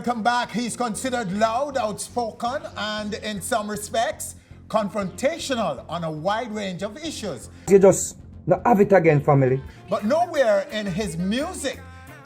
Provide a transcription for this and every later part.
welcome back. He's considered loud, outspoken, and in some respects, confrontational on a wide range of issues. You just not have it again, family. But nowhere in his music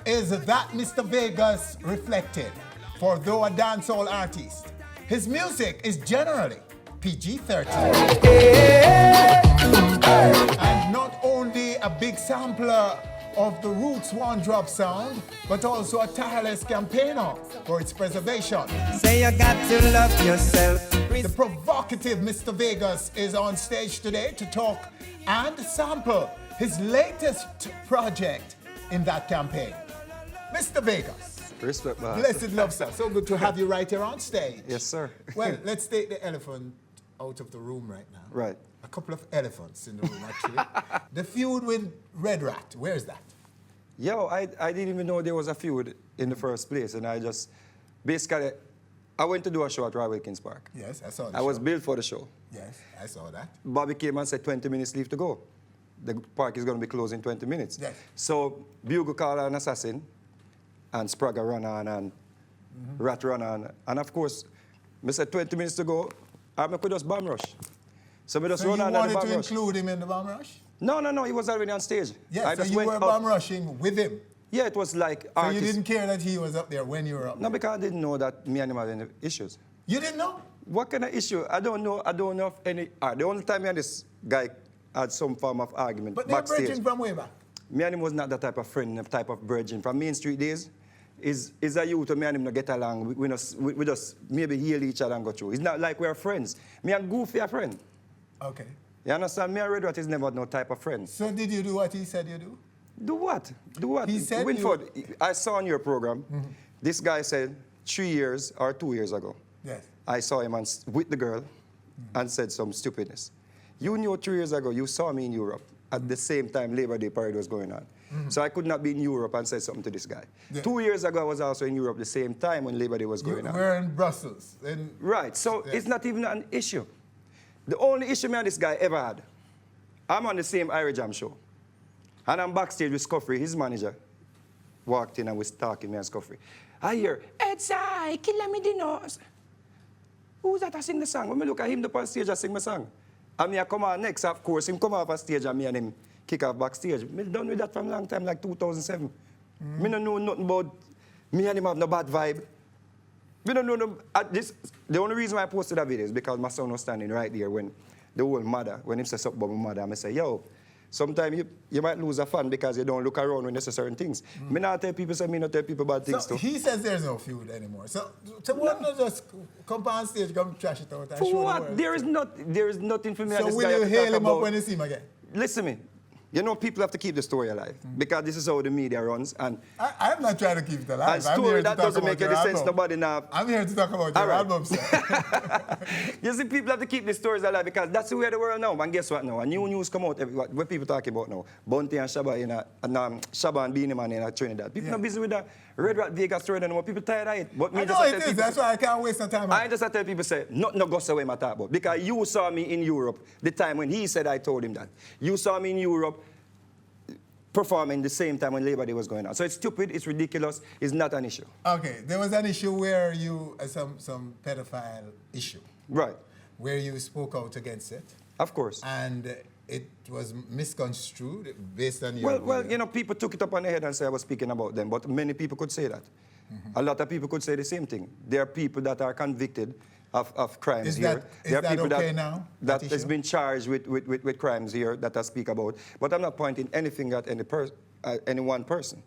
is that Mr. Vegas reflected. For though a dancehall artist, his music is generally PG13. And not only a big sampler of the roots one drop sound, but also a tireless campaigner for its preservation. Say you got to love yourself. The provocative Mr. Vegas is on stage today to talk and sample his latest project in that campaign. Mr. Vegas. Respect, man. Blessed love, sir. So good to have you right here on stage. Yes, sir. Well, let's take the elephant out of the room right now. Right. A couple of elephants in the room, actually. The feud with Red Rat, where's that? Yo, I didn't even know there was a feud in the first place, and I just, basically, I went to do a show at Roy Wilkins Park. Yes, I saw that. I was billed for the show. Yes, I saw that. Bobby came and said 20 minutes leave to go. The park is going to be closed in 20 minutes. Yes. So Bugle called an assassin, and Spragga run on, and Rat run on. And of course, I said 20 minutes to go, I could just bomb rush. So I just run on you wanted the bomb to rush. include him in the bomb rush? No, he was already on stage. Yes, I so just you went were up. bomb rushing with him? Yeah, it was like So artist. you didn't care that he was up there when you were up No, there? because I didn't know that me and him had any issues. You didn't know? What kind of issue? I don't know of any. The only time me and this guy had some form of argument But they're backstage. bridging from way back. Me and him was not that type of friend, the type of bridging. From Main Street days, is a youth who me and him not get along. We just maybe heal each other and go through. It's not like we're friends. Me and Goofy are friend. Okay. You understand? Me and Red Rat is never no type of friend. So did you do what he said you do? Do what? Do what? He said Winford, I saw on your program, this guy said 3 years or 2 years ago, Yes. I saw him with the girl and said some stupidness. You knew 3 years ago, you saw me in Europe at the same time Labor Day parade was going on. So I could not be in Europe and say something to this guy. Yeah. 2 years ago, I was also in Europe the same time when Labor Day was going on. We're in Brussels. Right, so it's not even an issue. The only issue me and this guy ever had, I'm on the same Ira Jam show. And I'm backstage with Scuffrey, his manager, walked in and was talking me and Scuffrey. I hear, Edsai, kill me the nose. Who's that I sing the song? When I look at him up on stage, I sing my song. And me I come on next, of course, him come off on stage and me and him kick off backstage. Me done with that from a long time, like 2007. Me don't know nothing about me and him have no bad vibe. We don't know the only reason why I posted that video is because my son was standing right there when the whole mother, when him says something about my mother, I say, yo, sometimes you might lose a fan because you don't look around when there's certain things. Me not tell people, me not tell people bad things So too. he says there's no feud anymore. So why not just come on stage, come trash it out and For show what? the world? There is nothing for me and So this will guy you to hail talk him up about. when you see him again? Listen to me. You know, people have to keep the story alive because this is how the media runs. And I'm not trying to keep it alive. and I'm story here to that talk doesn't about make your any sense. album. Nobody now. I'm here to talk about your All right. album, sir. You see, people have to keep the stories alive because that's the way the world now. And guess what now? A new news come out. What people talking about now? Bunty and Shabba Shabba and Beenie man in Trinidad. People not busy with that Red Rat Vegas story anymore. People tired of it. But me I just know tell it is. people, That's why I can't waste no time. I just tell people say, nothing no goes away my talk about. Because you saw me in Europe the time when he said I told him that. You saw me in Europe performing the same time when Labor Day was going on. So it's stupid, it's ridiculous, it's not an issue. Okay, there was an issue where you, some pedophile issue, Right, where you spoke out against it, of course. and it was misconstrued based on your Well, video. you know, people took it up on their head and said I was speaking about them, but many people could say that. A lot of people could say the same thing. There are people that are convicted of crimes Is here. that- There are is that people okay now, that that has issue? been charged with crimes here that I speak about. But I'm not pointing anything at any one person.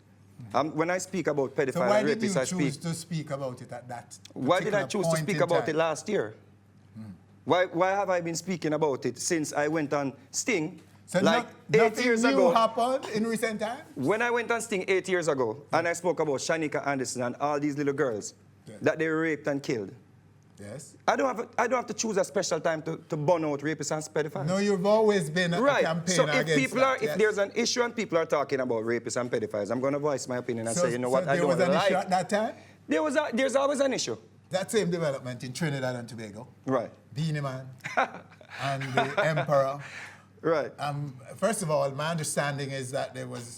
When I speak about So pedophile why and did you rapists, I choose speak. to speak about it at that Why did I particular choose to point speak in about it time? last year? Why have I been speaking about it since I went on Sting? So like 8 nothing years new ago. happened in recent times? When I went on Sting 8 years ago, and I spoke about Shanika Anderson and all these little girls that they raped and killed, Yes. I don't have to choose a special time to burn out rapists and pedophiles. No, you've always been a Right. campaigner So if against people that, are, if yes. there's an issue and people are talking about rapists and pedophiles, I'm going to voice my opinion and say, you know what, I there don't was an like. issue at that time? There's always an issue. That same development in Trinidad and Tobago. Right. Beenie Man and the Emperor. Right. First of all, my understanding is that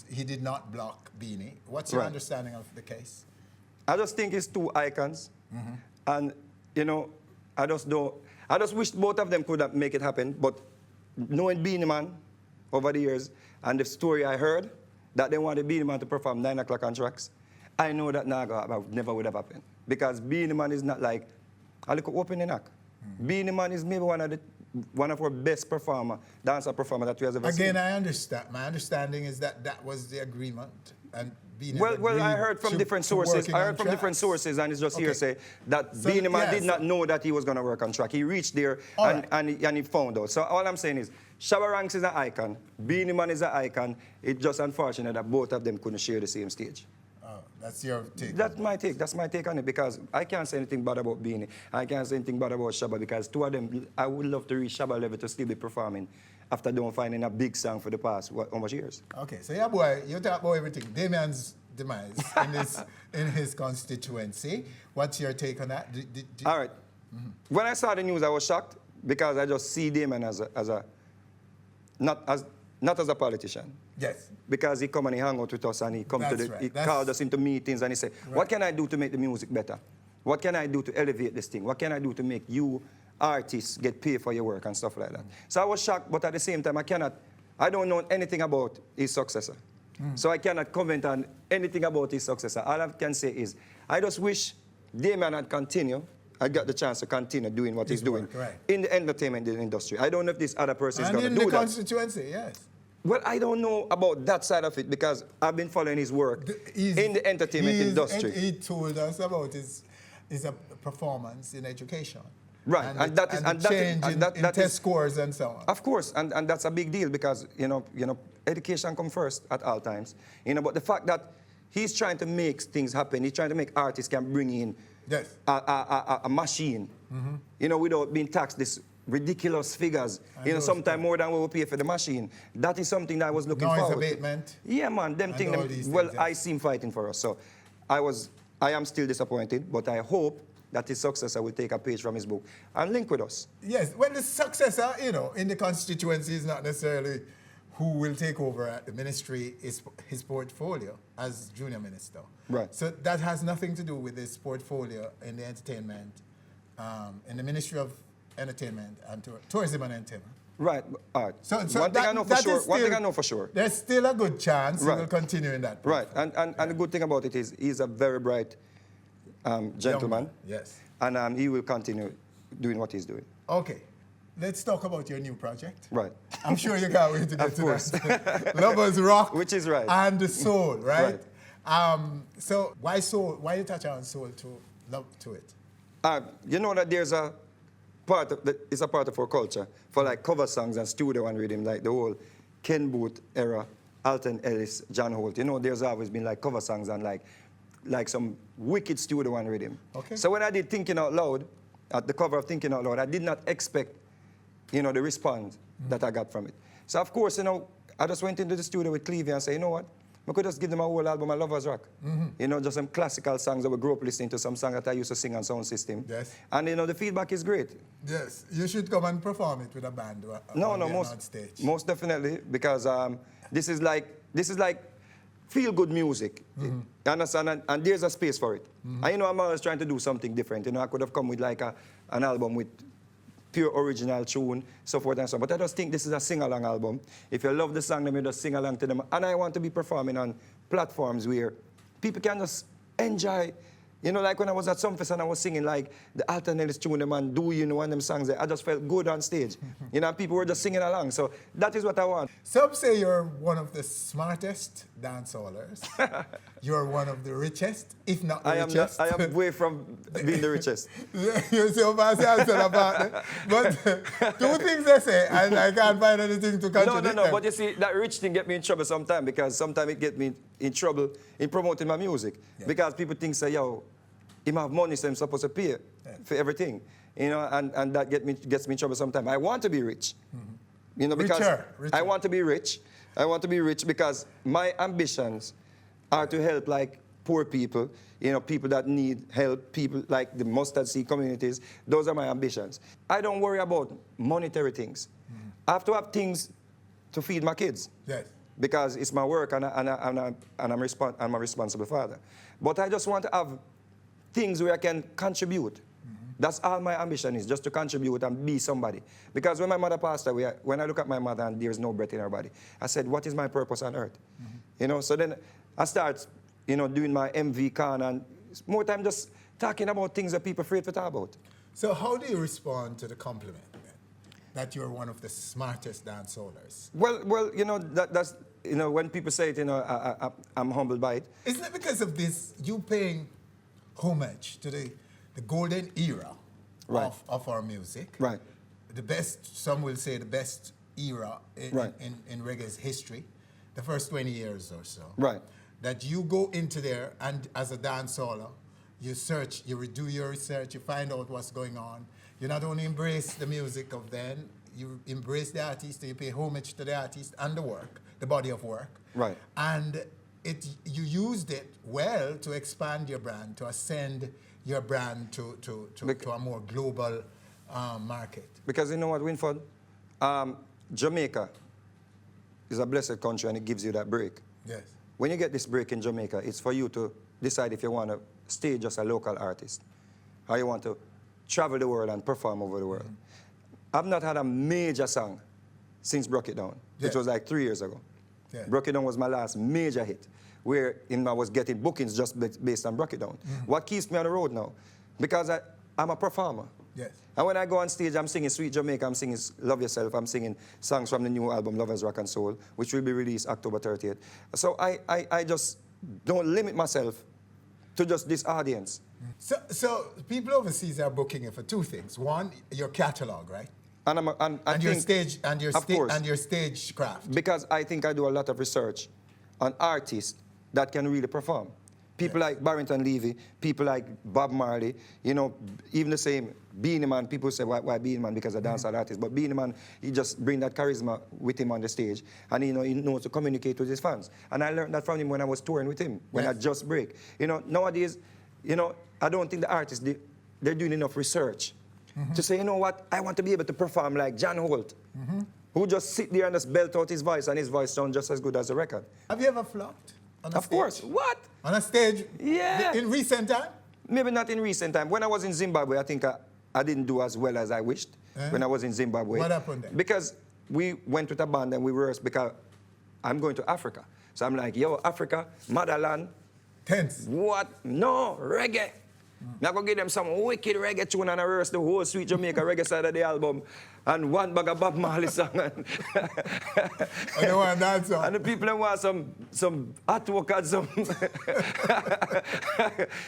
he did not block Beenie. What's your Right. understanding of the case? I just think it's two icons. And, you know, I just wish both of them could have make it happen. But knowing Beenie Man over the years and the story I heard that they wanted Beenie Man to perform 9 o'clock on tracks, I know that never would have happened. Because Beenie Man is not like a little opening act. Beenie Man is maybe one of our best dancer performer that we have ever seen. Again, I understand. My understanding is that that was the agreement. And Beenie well, I heard from different sources. I heard from different sources, and it's just hearsay that Beenie Man did not know that he was going to work on track. He reached there and he found out. So all I'm saying is, Shabba Ranks is an icon. Beenie Man is an icon. It's just unfortunate that both of them couldn't share the same stage. Oh, that's your take. That's my take. That's my take on it, because I can't say anything bad about Beenie. I can't say anything bad about Shabba, because two of them, I would love to reach Shabba level to still be performing after don't finding a big song for the past, how much years? Okay, so yeah, boy, you talk about everything. Damian's demise in his constituency. What's your take on that? All right. When I saw the news, I was shocked, because I just see Damian not as a politician. Yes. Because he come and he hang out with us, and he called us into meetings, and he said, what can I do to make the music better? What can I do to elevate this thing? What can I do to make you artists get paid for your work and stuff like that? So I was shocked, but at the same time, I don't know anything about his successor. So I cannot comment on anything about his successor. All I can say is, I just wish Damian had continued. I got the chance to continue doing what he's doing in the entertainment industry. I don't know if this other person is going to do that. And in the constituency, yes. Well, I don't know about that side of it, because I've been following his work in the entertainment industry. He told us about his performance in education. Right, and that test scores and so on. Of course, and that's a big deal, because you know, education comes first at all times. But the fact that he's trying to make things happen, he's trying to make artists can bring in a machine, without being taxed this ridiculous figures. Sometimes more than what we pay for the machine. That is something that I was looking forward to. Noise abatement. Yeah, man, them things. Well, I see him fighting for us. So I am still disappointed, but I hope that his successor will take a page from his book and link with us. Yes, well, the successor, in the constituency is not necessarily who will take over at the ministry, is his portfolio as junior minister. Right. So that has nothing to do with his portfolio in the entertainment, in the Ministry of Entertainment and Tourism and Entertainment. Right. All right. So one thing I know for sure. There's still a good chance he will continue in that. Right. And the good thing about it is he's a very bright gentleman. Yes. And he will continue doing what he's doing. Okay. Let's talk about your new project. Right. I'm sure you can't wait to get of to course. that. Lovers Rock. Which is right. And the soul, right? Right. So why soul? Why you touch on soul to love to it? You know that there's a part of it's a part of our culture for like cover songs and studio and rhythm, like the whole Ken Booth era, Alton Ellis, John Holt. There's always been like cover songs and like some wicked studio and rhythm. Okay. So when I did Thinking Out Loud, at the cover of Thinking Out Loud, I did not expect, the response that I got from it. So of course, I just went into the studio with Clevie and said, you know what? I could just give them a whole album of Lovers Rock. Just some classical songs that we grew up listening to, some songs that I used to sing on Sound System. Yes. And the feedback is great. Yes. You should come and perform it with a band. Most definitely, because this is like feel-good music. You understand? And there's a space for it. And I'm always trying to do something different. I could have come with like an album with pure original tune, so forth and so on. But I just think this is a sing-along album. If you love the song, then you just sing along to them. And I want to be performing on platforms where people can just enjoy. Like when I was at Sumfest and I was singing like the Alton Ellis tune, the man, Do You Know, one of them songs, I just felt good on stage. And people were just singing along. So that is what I want. Some say you're one of the smartest dancehallers. You're one of the richest, if not the richest. I am way from being the richest. You see what I said about it? But two things they say, and I can't find anything to contradict them. But you see, that rich thing get me in trouble sometimes, because sometimes it get me in trouble in promoting my music. Yeah. Because people think, say, yo, him have money, so I'm supposed to pay for everything. And that gets me in trouble sometimes. I want to be rich. Because Richer. I want to be rich. I want to be rich because my ambitions are to help like poor people, people that need help, people like the mustard seed communities. Those are my ambitions. I don't worry about monetary things. I have to have things to feed my kids. Yes. Because it's my work and I'm a responsible father. But I just want to have things where I can contribute. That's all my ambition is, just to contribute and be somebody. Because when my mother passed away, when I look at my mother and there's no breath in her body, I said, what is my purpose on earth? You know, so then I start, you know, doing my MV con and more time just talking about things that people are afraid to talk about. So how do you respond to the compliment that you're one of the smartest dancehallers? Well, you know, that's, you know, when people say it, you know, I'm humbled by it. Isn't it because of this, you paying homage to the golden era Right. of our music? Right. The best, some will say the best era Right. in reggae's history, the first 20 years or so. Right. That you go into there and as a dancehaller, you search, you do your research, you find out what's going on. You not only embrace the music of then, you embrace the artist, you pay homage to the artist and the work, the body of work. Right. And you used it well to expand your brand, to ascend your brand to a more global market. Because you know what, Winford? Jamaica is a blessed country and it gives you that break. Yes. When you get this break in Jamaica, it's for you to decide if you want to stay just a local artist or you want to travel the world and perform over the world. I've not had a major song since Broke It Down, which was like 3 years ago. Yeah. Broke It Down was my last major hit, where I was getting bookings just based on Broke It Down. What keeps me on the road now? Because I'm a performer. Yes. And when I go on stage, I'm singing Sweet Jamaica, I'm singing Love Yourself, I'm singing songs from the new album, Lovers Rock and Soul, which will be released October 30th. So I just don't limit myself to just this audience. So people overseas are booking you for two things. One, your catalog, right? And your stage and your of course, and your stage craft. because I think I do a lot of research on artists that can really perform. People like Barrington Levy, people like Bob Marley, you know, even the same Beenie Man. People say, why Beenie Man? Because a dancehall artist. But Beenie Man, he just bring that charisma with him on the stage. And, you know, he knows to communicate with his fans. And I learned that from him when I was touring with him, when I just break. You know, nowadays, you know, I don't think the artists, they're doing enough research to say, you know what, I want to be able to perform like John Holt, who just sit there and just belt out his voice, and his voice sounds just as good as the record. Have you ever flopped on a Of stage? course. What? On a stage? Yeah. In recent time? Maybe not in recent time. When I was in Zimbabwe, I think I didn't do as well as I wished when I was in Zimbabwe. What happened then? Because we went with a band and we rehearsed because I'm going to Africa. So I'm like, yo, Africa, motherland. Tense. What? No, reggae. I'm going to give them some wicked reggae tune and I rehearse the whole Sweet Jamaica reggae side of the album and one bag of Bob Marley song. And they want to dance on. And the people them want some artwork and some...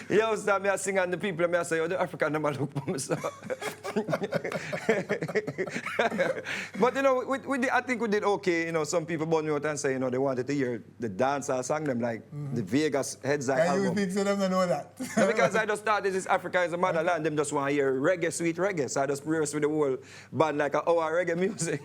You understand me, I sing and the people them I say, oh, the African number look for me, so. But, you know, I think we did okay. You know, some people bought me out and say, you know, they wanted to hear the dancehall song, them like the Vegas Heads Eye album. You think so them don't know that? No, because I just thought this is Africa is a motherland, them just want to hear reggae, sweet reggae. So I just rehearsed with the whole band like an hour reggae music.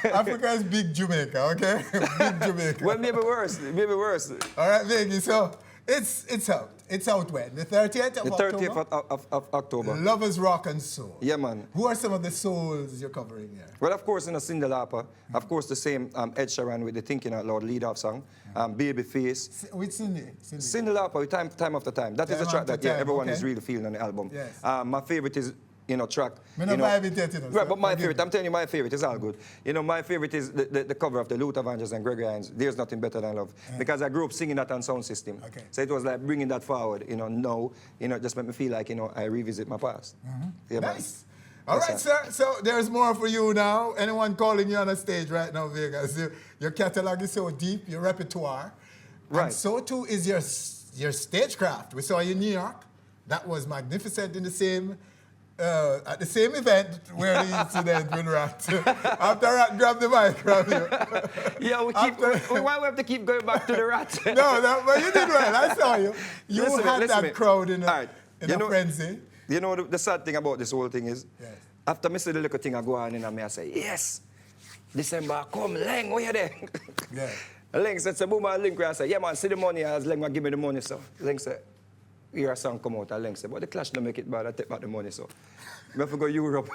Africa is big Jamaica, okay? Big Jamaica. Well, maybe worse, maybe worse. All right, Biggie, so it's out. It's out when? The 30th of October? The 30th of October. Lovers Rock and Soul. Yeah, man. Who are some of the souls you're covering here? Well, of course, in a Cyndi Lauper. Of course, the same Ed Sheeran with the Thinking Out Loud lead-off song. Babyface. With Cindy? Cyndi Lauper with Time After Time. That is a track that everyone is really feeling on the album. Yes. My favorite is, you know, track. Me not vibe it yet, you know, Right, so but my forgive favorite, me. I'm telling you, my favorite is all good. You know, my favorite is the cover of the Luther Vandross and Gregory Hines, There's Nothing Better Than Love. Because I grew up singing that on sound system. Okay. So it was like bringing that forward, you know, now, you know, it just made me feel like, you know, I revisit my past. Yeah, man. Nice. All right, sir. So there's more for you now. Anyone calling you on a stage right now, Vegas? Your catalog is so deep, your repertoire. Right. And so too is your stagecraft. We saw you in New York. That was magnificent in the same, at the same event where the incident with Rat. After Rat grabbed the mic from you. Yeah, why we have to keep going back to the Rat? No, but you did well. I saw you. You had that crowd in a frenzy. You know, the sad thing about this whole thing is, Yes. after I see the little thing I go on in me, I say, yes, December, come, Leng, where you there? Yeah. Leng said, so boom, Link, I say, yeah, man, see the money, as Leng, give me the money, so. Leng said, hear a song come out, and Leng said, but the Clash don't make it bad, I take back the money, so. I have to go Europe,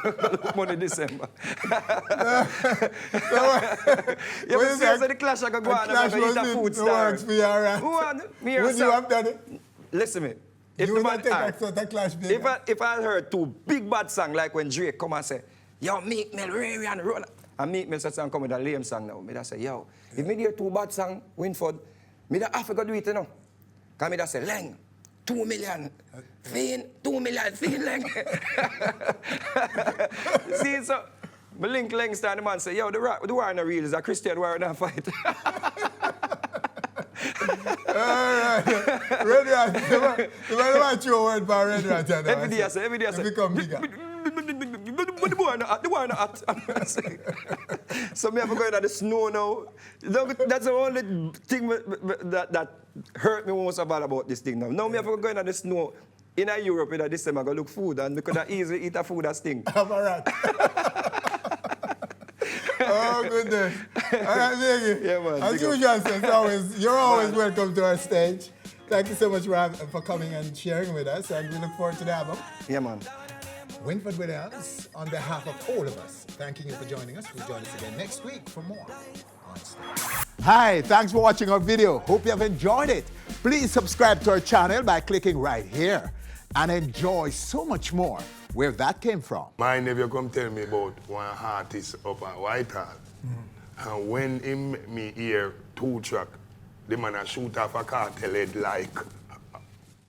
money December. Yeah, but seriously, the Clash I can go on, I'm going to eat a food star. Works for you, all right. Who want me Would you have done it? listen to me. You will not take alright, a sort of clash, baby. if I heard two big bad songs like when Drake come and say, yo, Meek Mill, Ray and Roll, and Meek Mill song come with a lame song now, me da say, yo, if me hear two bad songs, Winford, me da have to go do it, you know. Because me da say, Leng, 2 million, Fiend, 2 million, Fiend, Leng. See, so, me link Leng stand the man say, yo, the war no real, is a Christian war not fight. All right. Red Rat. The man want you a word for Red Rat. Every day I say. It become bigger. The boy not hot. So me have to go into the snow now. That's the only thing that hurt me most about this thing now. Now me have to go into the snow in Europe in December, go look food, and we could easily eat a food that stink. Have a rat. Oh, goodness. All right, Beenie. Yeah, man. As usual, you're always welcome to our stage. Thank you so much for coming and sharing with us, and we look forward to the album. Yeah, man. Winford Williams, on behalf of all of us, thanking you for joining us. We'll join us again next week for more on stage. Hi, thanks for watching our video. Hope you have enjoyed it. Please subscribe to our channel by clicking right here and enjoy so much more where that came from. My nephew come tell me about one artist up at Whitehall. And when him me hear 2 track, the man a shoot off a cartel head like